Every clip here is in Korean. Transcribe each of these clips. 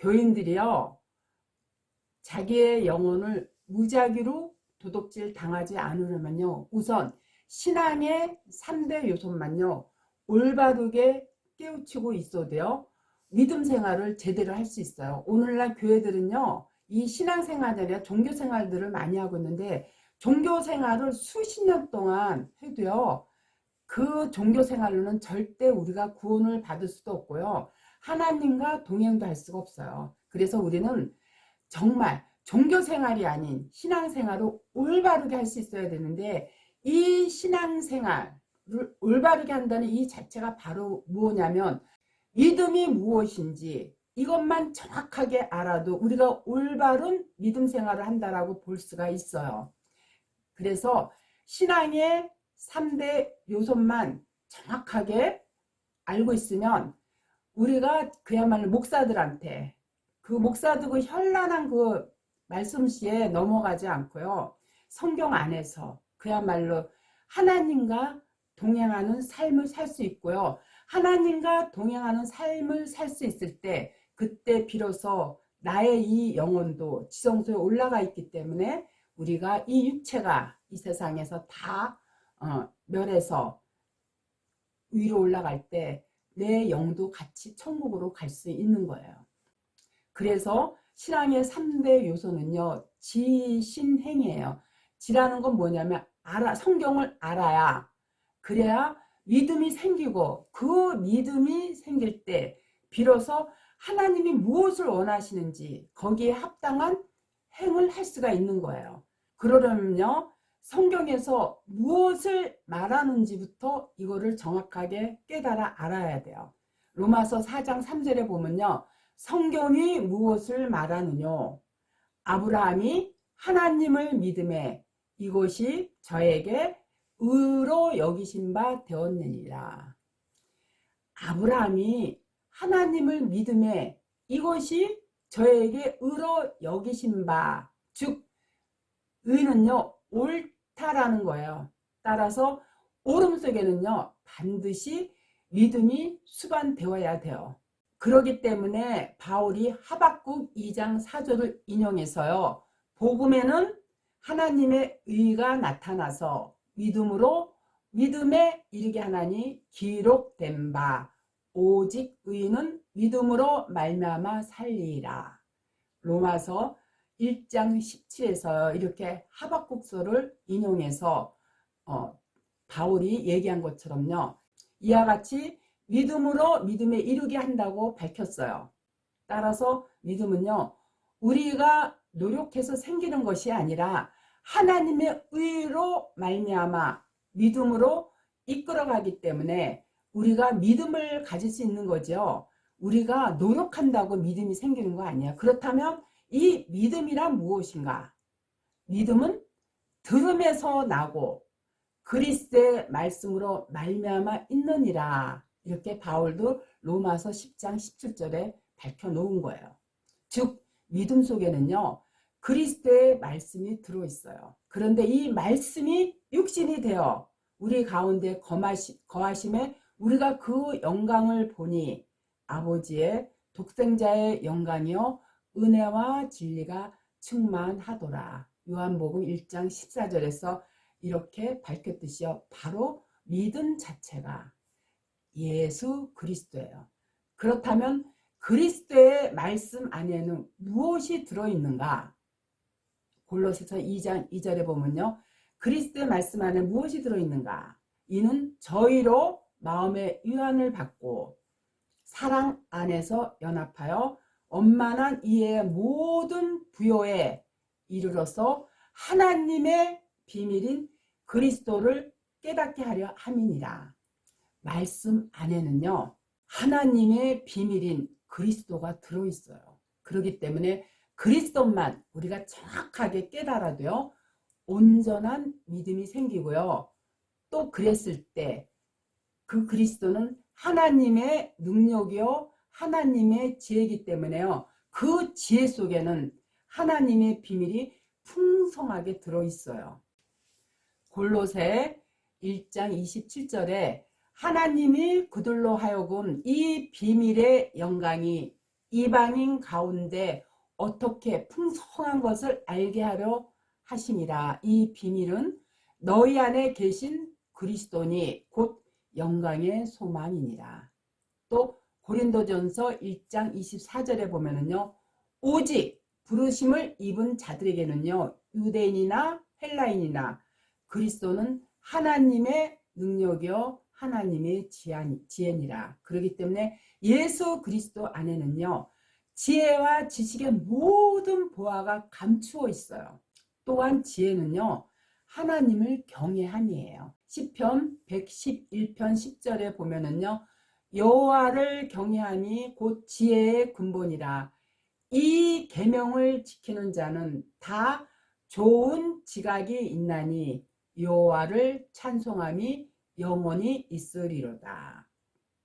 교인들이요, 자기의 영혼을 무작위로 도둑질 당하지 않으려면요, 우선 신앙의 3대 요소만요 올바르게 깨우치고 있어야 돼요. 믿음 생활을 제대로 할 수 있어요. 오늘날 교회들은요, 이 신앙생활이나 종교생활들을 많이 하고 있는데, 종교생활을 수십 년 동안 해도요, 그 종교생활로는 절대 우리가 구원을 받을 수도 없고요, 하나님과 동행도 할 수가 없어요. 그래서 우리는 정말 종교생활이 아닌 신앙생활을 올바르게 할 수 있어야 되는데, 이 신앙생활을 올바르게 한다는 이 자체가 바로 무엇이냐면, 믿음이 무엇인지 이것만 정확하게 알아도 우리가 올바른 믿음 생활을 한다라고 볼 수가 있어요. 그래서 신앙의 3대 요소만 정확하게 알고 있으면 우리가 그야말로 목사들한테, 그 목사들 그 현란한 그 말씀시에 넘어가지 않고요, 성경 안에서 그야말로 하나님과 동행하는 삶을 살 수 있고요, 하나님과 동행하는 삶을 살 수 있을 때, 그때 비로소 나의 이 영혼도 지성소에 올라가 있기 때문에 우리가 이 육체가 이 세상에서 다 멸해서 위로 올라갈 때 내 영도 같이 천국으로 갈 수 있는 거예요. 그래서 신앙의 3대 요소는요, 지신행이에요. 지라는 건 뭐냐면 성경을 알아야, 그래야 믿음이 생기고, 그 믿음이 생길 때 비로소 하나님이 무엇을 원하시는지 거기에 합당한 행을 할 수가 있는 거예요. 그러려면요, 성경에서 무엇을 말하는지부터 이거를 정확하게 깨달아 알아야 돼요. 로마서 4장 3절에 보면요, 성경이 무엇을 말하느뇨? 아브라함이 하나님을 믿음에 이것이 저에게 의로 여기신 바 되었느니라. 아브라함이 하나님을 믿음에 이것이 저에게 의로 여기신 바, 즉 의는요 옳다라는 거예요. 따라서 옳음 속에는요 반드시 믿음이 수반되어야 돼요. 그렇기 때문에 바울이 하박국 2장 4절을 인용해서요, 복음에는 하나님의 의가 나타나서 믿음에 이르게 하나니 기록된 바 오직 의는 믿음으로 말미암아 살리라. 로마서 1장 17에서 이렇게 하박국서를 인용해서 바울이 얘기한 것처럼요, 이와 같이 믿음으로 믿음에 이르게 한다고 밝혔어요. 따라서 믿음은요, 우리가 노력해서 생기는 것이 아니라 하나님의 의로 말미암아 믿음으로 이끌어가기 때문에 우리가 믿음을 가질 수 있는 거죠. 우리가 노력한다고 믿음이 생기는 거 아니야. 그렇다면 이 믿음이란 무엇인가? 믿음은 들음에서 나고 그리스도의 말씀으로 말미암아 있느니라. 이렇게 바울도 로마서 10장 17절에 밝혀놓은 거예요. 즉 믿음 속에는요 그리스도의 말씀이 들어있어요. 그런데 이 말씀이 육신이 되어 우리 가운데 거하심에 우리가 그 영광을 보니 아버지의 독생자의 영광이요 은혜와 진리가 충만하더라. 요한복음 1장 14절에서 이렇게 밝혔듯이요, 바로 믿음 자체가 예수 그리스도예요. 그렇다면 그리스도의 말씀 안에는 무엇이 들어있는가? 골로새서 2장 2절에 보면요, 그리스도의 말씀 안에 무엇이 들어있는가? 이는 저희로 마음의 유한을 받고 사랑 안에서 연합하여 원만한 이해의 모든 부요에 이르러서 하나님의 비밀인 그리스도를 깨닫게 하려 함이니라. 말씀 안에는요 하나님의 비밀인 그리스도가 들어있어요. 그렇기 때문에 그리스도만 우리가 정확하게 깨달아도요 온전한 믿음이 생기고요, 또 그랬을 때 그 그리스도는 하나님의 능력이요 하나님의 지혜이기 때문에요, 그 지혜 속에는 하나님의 비밀이 풍성하게 들어있어요. 골로새 1장 27절에 하나님이 그들로 하여금 이 비밀의 영광이 이방인 가운데 어떻게 풍성한 것을 알게 하려 하심이라. 이 비밀은 너희 안에 계신 그리스도니 곧 영광의 소망이니라. 또 고린도전서 1장 24절에 보면은요, 오직 부르심을 입은 자들에게는요, 유대인이나 헬라인이나 그리스도는 하나님의 능력이요 하나님의 지혜니라. 그렇기 때문에 예수 그리스도 안에는요, 지혜와 지식의 모든 보화가 감추어 있어요. 또한 지혜는요, 하나님을 경외함이에요. 시편 111편 10절에 보면은요, 여호와를 경외함이 곧 지혜의 근본이라. 이 계명을 지키는 자는 다 좋은 지각이 있나니 여호와를 찬송함이 영원히 있으리로다.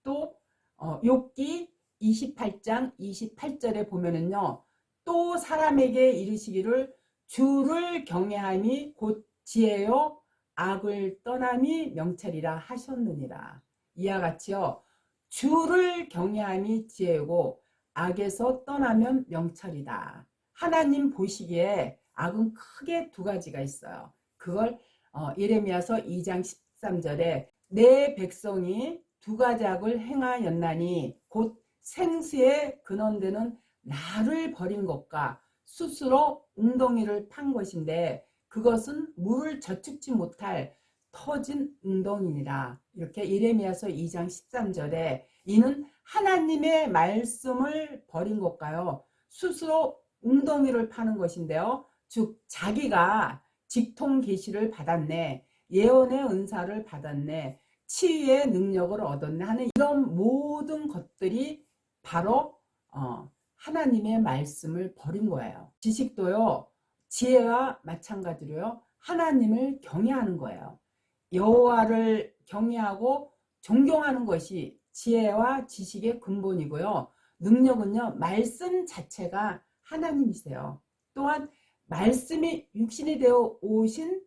또 욥기 28장 28절에 보면은요, 또 사람에게 이르시기를 주를 경외함이 곧 지혜요 악을 떠남이 명철이라 하셨느니라. 이와 같이요, 주를 경외함이 지혜고 악에서 떠나면 명철이다. 하나님 보시기에 악은 크게 두 가지가 있어요. 그걸 예레미야서 2장 13절에 내 백성이 두 가지 악을 행하였나니 곧 생수의 근원되는 나를 버린 것과 스스로 웅덩이를 판 것인데 그것은 물을 저축지 못할 터진 웅덩이니라. 이렇게 예레미야서 2장 13절에 이는 하나님의 말씀을 버린 것과요, 스스로 웅덩이를 파는 것인데요, 즉 자기가 직통 계시를 받았네, 예언의 은사를 받았네, 치유의 능력을 얻었네 하는 이런 모든 것들이 바로 하나님의 말씀을 버린 거예요. 지식도요, 지혜와 마찬가지로요, 하나님을 경외하는 거예요. 여호와를 경외하고 존경하는 것이 지혜와 지식의 근본이고요. 능력은요, 말씀 자체가 하나님이세요. 또한 말씀이 육신이 되어 오신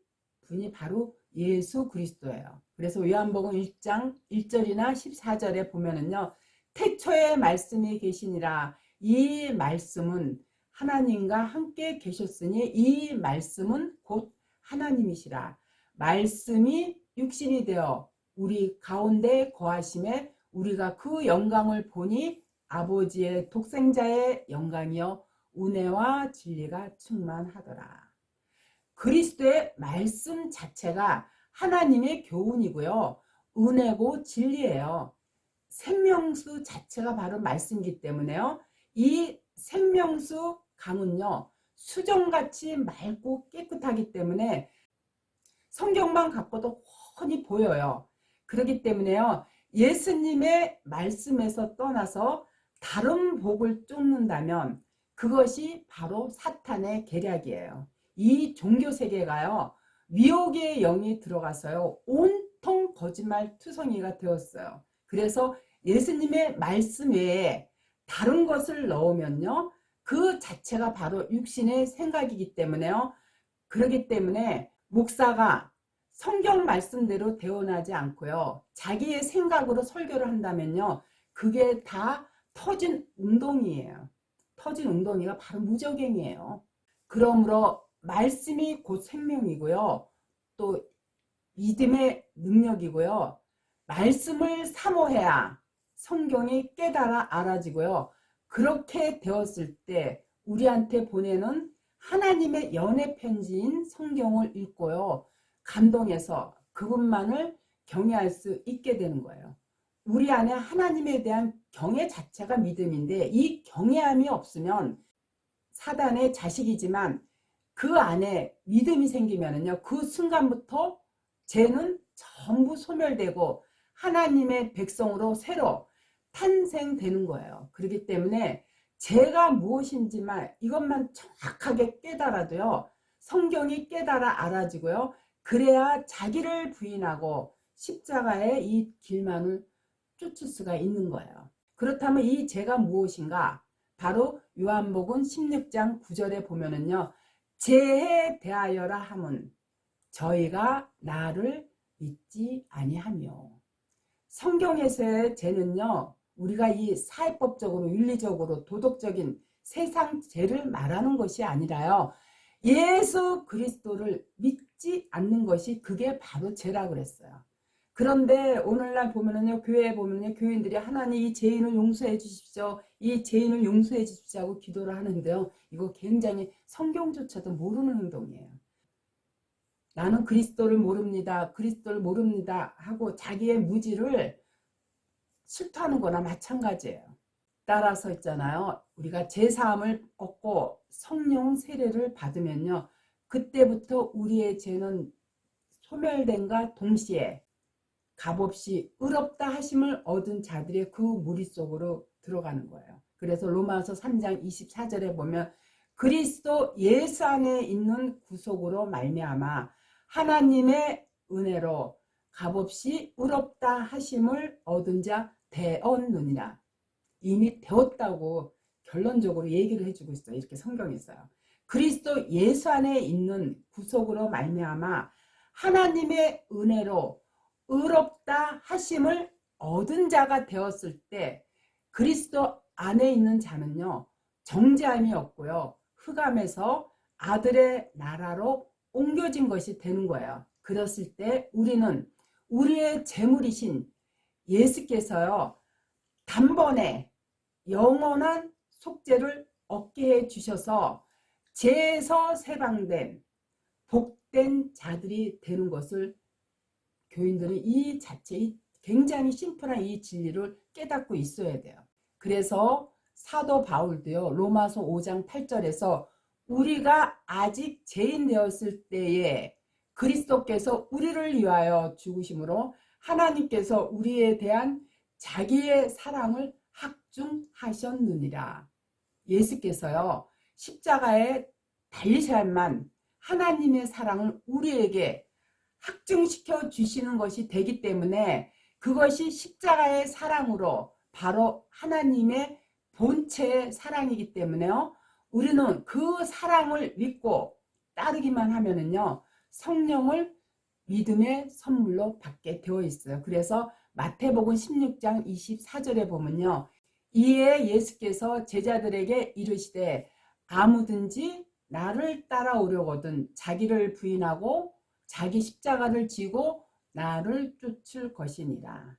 분이 바로 예수 그리스도예요. 그래서 요한복음 1장 1절이나 14절에 보면은요, 태초에 말씀이 계시니라. 이 말씀은 하나님과 함께 계셨으니 이 말씀은 곧 하나님이시라. 말씀이 육신이 되어 우리 가운데 거하심에 우리가 그 영광을 보니 아버지의 독생자의 영광이요 은혜와 진리가 충만하더라. 그리스도의 말씀 자체가 하나님의 교훈이고요, 은혜고 진리예요. 생명수 자체가 바로 말씀이기 때문에요, 이 생명수 강은요 수정같이 맑고 깨끗하기 때문에 성경만 갖고도 훤히 보여요. 그렇기 때문에요, 예수님의 말씀에서 떠나서 다른 복을 쫓는다면 그것이 바로 사탄의 계략이에요. 이 종교 세계가요, 미혹의 영이 들어가서요 온통 거짓말 투성이가 되었어요. 그래서 예수님의 말씀 외에 다른 것을 넣으면요, 그 자체가 바로 육신의 생각이기 때문에요, 그렇기 때문에 목사가 성경 말씀대로 대언하지 않고요, 자기의 생각으로 설교를 한다면요, 그게 다 터진 웅덩이에요. 터진 웅덩이가 바로 무적행이에요. 그러므로 말씀이 곧 생명이고요, 또 믿음의 능력이고요, 말씀을 사모해야 성경이 깨달아 알아지고요, 그렇게 되었을 때 우리한테 보내는 하나님의 연애 편지인 성경을 읽고요, 감동해서 그분만을 경외할 수 있게 되는 거예요. 우리 안에 하나님에 대한 경외 자체가 믿음인데 이 경외함이 없으면 사단의 자식이지만 그 안에 믿음이 생기면은요, 그 순간부터 죄는 전부 소멸되고 하나님의 백성으로 새로 탄생되는 거예요. 그렇기 때문에 죄가 무엇인지만 이것만 정확하게 깨달아도요, 성경이 깨달아 알아지고요, 그래야 자기를 부인하고 십자가의 이 길만을 쫓을 수가 있는 거예요. 그렇다면 이 죄가 무엇인가? 바로 요한복음 16장 9절에 보면은요, 죄에 대하여라 함은 저희가 나를 믿지 아니하며. 성경에서의 죄는요, 우리가 이 사회법적으로 윤리적으로 도덕적인 세상 죄를 말하는 것이 아니라요. 예수 그리스도를 믿지 않는 것이 그게 바로 죄라 그랬어요. 그런데 오늘날 보면은요, 교회에 보면은요, 교인들이 하나님 이 죄인을 용서해 주십시오. 이 죄인을 용서해 주십시오 하고 기도를 하는데요. 이거 굉장히 성경조차도 모르는 행동이에요. 나는 그리스도를 모릅니다. 그리스도를 모릅니다 하고 자기의 무지를 실토하는 거나 마찬가지예요. 따라서 있잖아요. 우리가 제사함을 얻고 성령 세례를 받으면요. 그때부터 우리의 죄는 소멸된과 동시에 값없이 의롭다 하심을 얻은 자들의 그 무리 속으로 들어가는 거예요. 그래서 로마서 3장 24절에 보면 그리스도 예수 안에 있는 구속으로 말미암아 하나님의 은혜로 값없이 의롭다 하심을 얻은 자 되었느니라. 이미 되었다고 결론적으로 얘기를 해주고 있어요. 이렇게 성경에 있어요. 그리스도 예수 안에 있는 구속으로 말미암아 하나님의 은혜로 의롭다 하심을 얻은 자가 되었을 때 그리스도 안에 있는 자는요. 정죄함이 없고요. 흑암에서 아들의 나라로 옮겨진 것이 되는 거예요. 그랬을 때 우리는 우리의 재물이신 예수께서요. 단번에 영원한 속죄를 얻게 해 주셔서 죄에서 해방된 복된 자들이 되는 것을 교인들은 이 자체 굉장히 심플한 이 진리를 깨닫고 있어야 돼요. 그래서 사도 바울도요. 로마서 5장 8절에서 우리가 아직 죄인 되었을 때에 그리스도께서 우리를 위하여 죽으심으로 하나님께서 우리에 대한 자기의 사랑을 확증하셨느니라. 예수께서요. 십자가에 달리셔야만 하나님의 사랑을 우리에게 확증시켜 주시는 것이 되기 때문에 그것이 십자가의 사랑으로 바로 하나님의 본체의 사랑이기 때문에요. 우리는 그 사랑을 믿고 따르기만 하면은요. 성령을 믿음의 선물로 받게 되어 있어요. 그래서 마태복음 16장 24절에 보면요. 이에 예수께서 제자들에게 이르시되 아무든지 나를 따라오려거든 자기를 부인하고 자기 십자가를 지고 나를 쫓을 것이니라.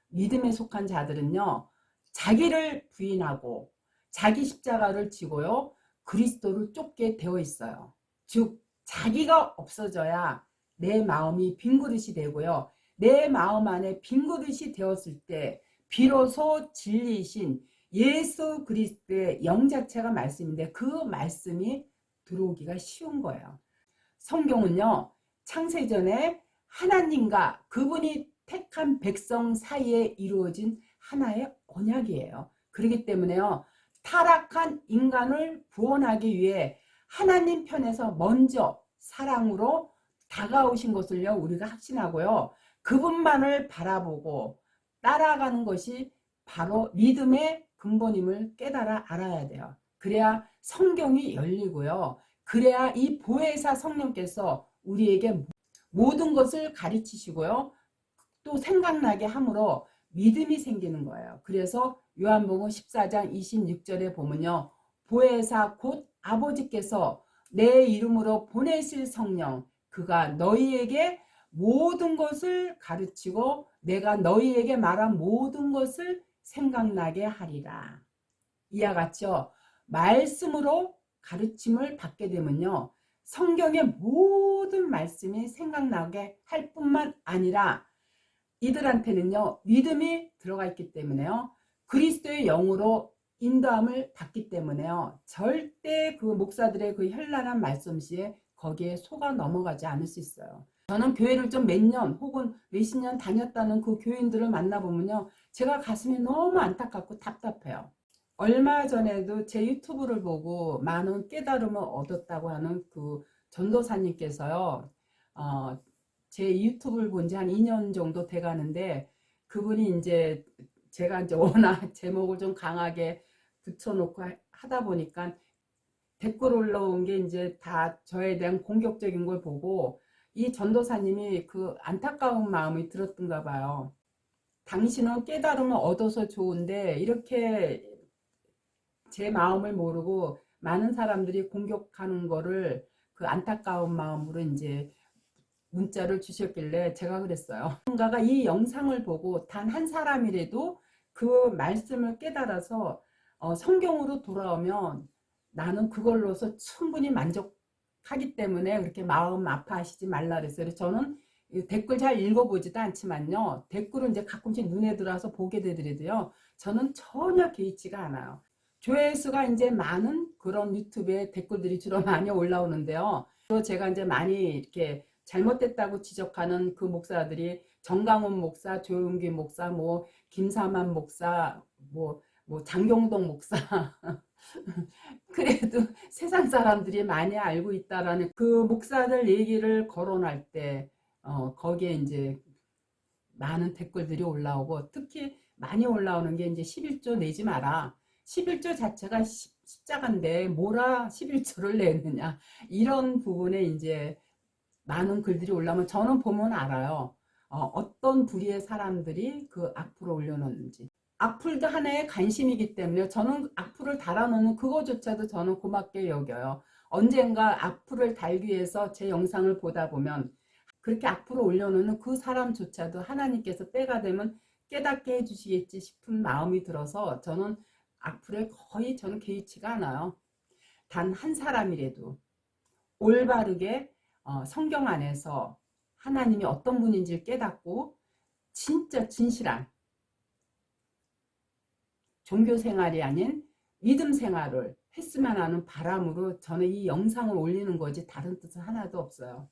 믿음에 속한 자들은요. 자기를 부인하고 자기 십자가를 지고요. 그리스도를 쫓게 되어 있어요. 즉 자기가 없어져야 내 마음이 빈 그릇이 되고요. 내 마음 안에 빈 그릇이 되었을 때 비로소 진리이신 예수 그리스도의 영 자체가 말씀인데 그 말씀이 들어오기가 쉬운 거예요. 성경은요. 창세전에 하나님과 그분이 택한 백성 사이에 이루어진 하나의 언약이에요. 그렇기 때문에요. 타락한 인간을 구원하기 위해 하나님 편에서 먼저 사랑으로 다가오신 것을요. 우리가 확신하고요. 그분만을 바라보고 따라가는 것이 바로 믿음의 근본임을 깨달아 알아야 돼요. 그래야 성경이 열리고요. 그래야 이 보혜사 성령께서 우리에게 모든 것을 가르치시고요. 또 생각나게 함으로 믿음이 생기는 거예요. 그래서 요한복음 14장 26절에 보면요. 보혜사 곧 아버지께서 내 이름으로 보내실 성령 그가 너희에게 모든 것을 가르치고 내가 너희에게 말한 모든 것을 생각나게 하리라. 이와 같이요. 말씀으로 가르침을 받게 되면요. 성경의 모든 말씀이 생각나게 할 뿐만 아니라 이들한테는요. 믿음이 들어가 있기 때문에요. 그리스도의 영으로 인도함을 받기 때문에요. 절대 그 목사들의 그 현란한 말씀시에 거기에 속아 넘어가지 않을 수 있어요. 저는 교회를 좀 몇 년 혹은 몇십 년 다녔다는 그 교인들을 만나보면요. 제가 가슴이 너무 안타깝고 답답해요. 얼마 전에도 제 유튜브를 보고 많은 깨달음을 얻었다고 하는 그 전도사님께서요. 제 유튜브를 본 지 한 2년 정도 돼 가는데 그분이 이제 제가 이제 워낙 제목을 좀 강하게 붙여놓고 하다 보니까 댓글 올라온 게 이제 다 저에 대한 공격적인 걸 보고 이 전도사님이 그 안타까운 마음이 들었던가 봐요. 당신은 깨달음을 얻어서 좋은데 이렇게 제 마음을 모르고 많은 사람들이 공격하는 거를 그 안타까운 마음으로 이제 문자를 주셨길래 제가 그랬어요. 누군가가 이 영상을 보고 단 한 사람이라도 그 말씀을 깨달아서 성경으로 돌아오면 나는 그걸로서 충분히 만족하기 때문에 그렇게 마음 아파하시지 말라 그랬어요. 그래서 저는 댓글 잘 읽어보지도 않지만요. 댓글은 이제 가끔씩 눈에 들어와서 보게 되더라도요. 저는 전혀 개의치가 않아요. 조회수가 이제 많은 그런 유튜브에 댓글들이 주로 많이 올라오는데요. 또 제가 이제 많이 이렇게 잘못됐다고 지적하는 그 목사들이 정강훈 목사, 조용기 목사, 뭐 김사만 목사, 뭐 장경동 목사 그래도 세상 사람들이 많이 알고 있다라는 그 목사들 얘기를 거론할 때 거기에 이제 많은 댓글들이 올라오고 특히 많이 올라오는 게 이제 11조 내지 마라. 11조 자체가 십자가인데 뭐라 11조를 내느냐. 이런 부분에 이제 많은 글들이 올라오면 저는 보면 알아요. 어떤 부류의 사람들이 그 악플을 올려놓는지. 악플도 하나의 관심이기 때문에 저는 악플을 달아놓는 그거조차도 저는 고맙게 여겨요. 언젠가 악플을 달기 위해서 제 영상을 보다 보면 그렇게 악플을 올려놓는 그 사람조차도 하나님께서 때가 되면 깨닫게 해주시겠지 싶은 마음이 들어서 저는 악플에 거의 저는 개의치가 않아요. 단 한 사람이라도 올바르게 성경 안에서 하나님이 어떤 분인지를 깨닫고 진짜 진실한 종교 생활이 아닌 믿음 생활을 했으면 하는 바람으로 저는 이 영상을 올리는 거지 다른 뜻은 하나도 없어요.